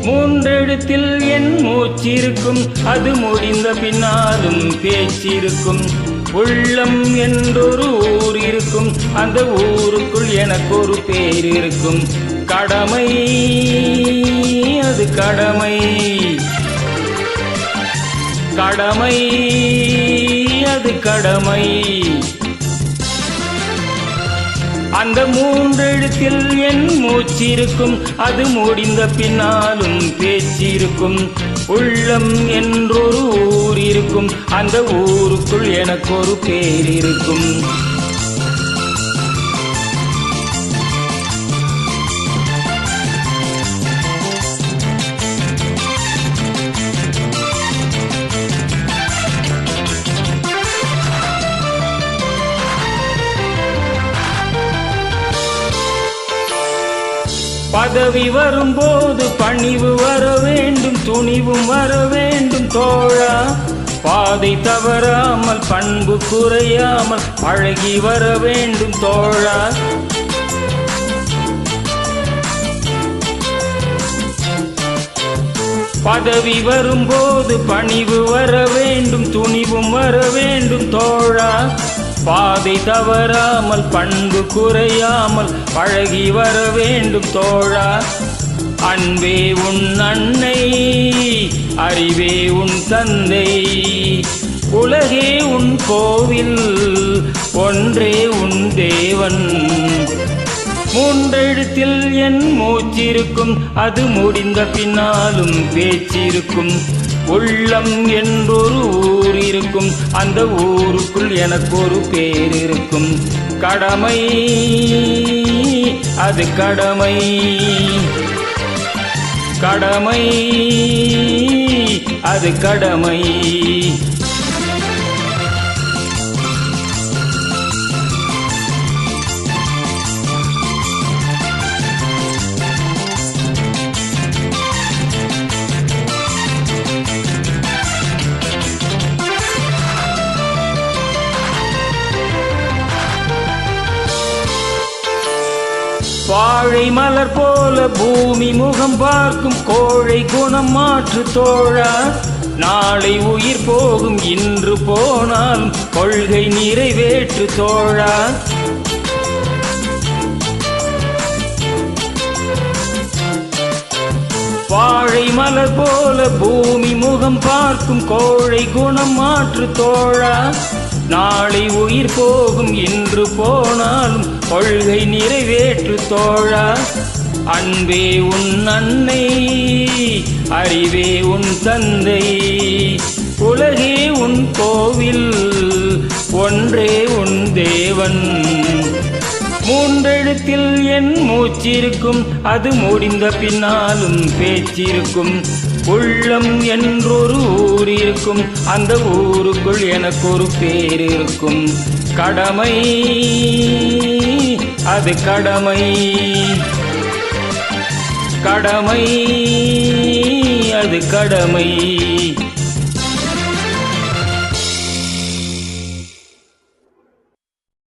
மூன்றெழுத்தில் என் மூச்சிருக்கும், அது முடிந்த பின்னாலும் பேச்சிருக்கும். உள்ளம் என்றொரு ஊர் இருக்கும், அந்த ஊருக்குள் எனக்கு ஒரு பேர் இருக்கும். கடமை அது கடமை, கடமை அது கடமை. அந்த மூன்றெழுத்தில் என் மூச்சிருக்கும், அது முடிந்த பின்னாலும் பேச்சிருக்கும். உள்ளம் என்றொரு ஊர் இருக்கும், அந்த ஊருக்குள் எனக்கு ஒரு பேர் இருக்கும். பதவி வரும்போது பணிவு வர வேண்டும், துணிவும் வர வேண்டும் தோழா. பாதை தவறாமல் பண்பு குறையாமல் பழகி வர வேண்டும் தோழா. பதவி வரும்போது பணிவு வர வேண்டும், துணிவும் வர வேண்டும் தோழா. பாதை தவறாமல் பண்பு குறையாமல் பழகி வர வேண்டும் தோழா. அன்பே உன் அன்னை, அறிவே உன் தந்தை, உலகே உன் கோவில், ஒன்றே உன் தேவன். மூன்றெழுத்தில் என் மூச்சிருக்கும், அது முடிந்த பின்னாலும் பேச்சிருக்கும். உள்ளம் என்றொரு ஊர் இருக்கும், அந்த ஊருக்குள் எனக்கு ஒரு பேர் இருக்கும். கடமை அது கடமை, கடமை அது கடமை. வாழை மலர் போல பூமி முகம் பார்க்கும், கோழை குணம் மாற்று தோழா. நாளை உயிர் போகும், இன்று போனாலும் கொள்கை நிறைவேற்று தோழா. வாழை மலர் போல பூமி முகம் பார்க்கும், கோழை குணம் மாற்று தோழா. நாளை உயிர் போகும், இன்று போனாலும் கொள்கை நிறைவேற்று தோழா. அன்பே உன் அன்னை, அறிவே உன் தந்தை, உலகே உன் கோவில், ஒன்றே உன் தேவன். மூன்றெழுத்தில் என் மூச்சிருக்கும், அது முடிந்த பின்னாலும் பேச்சிருக்கும். உள்ளம் என்றொரு ஊர் இருக்கும், அந்த ஊருக்குள் எனக்கு ஒரு பேர் இருக்கும். கடமை அது கடமை, கடமை அது கடமை.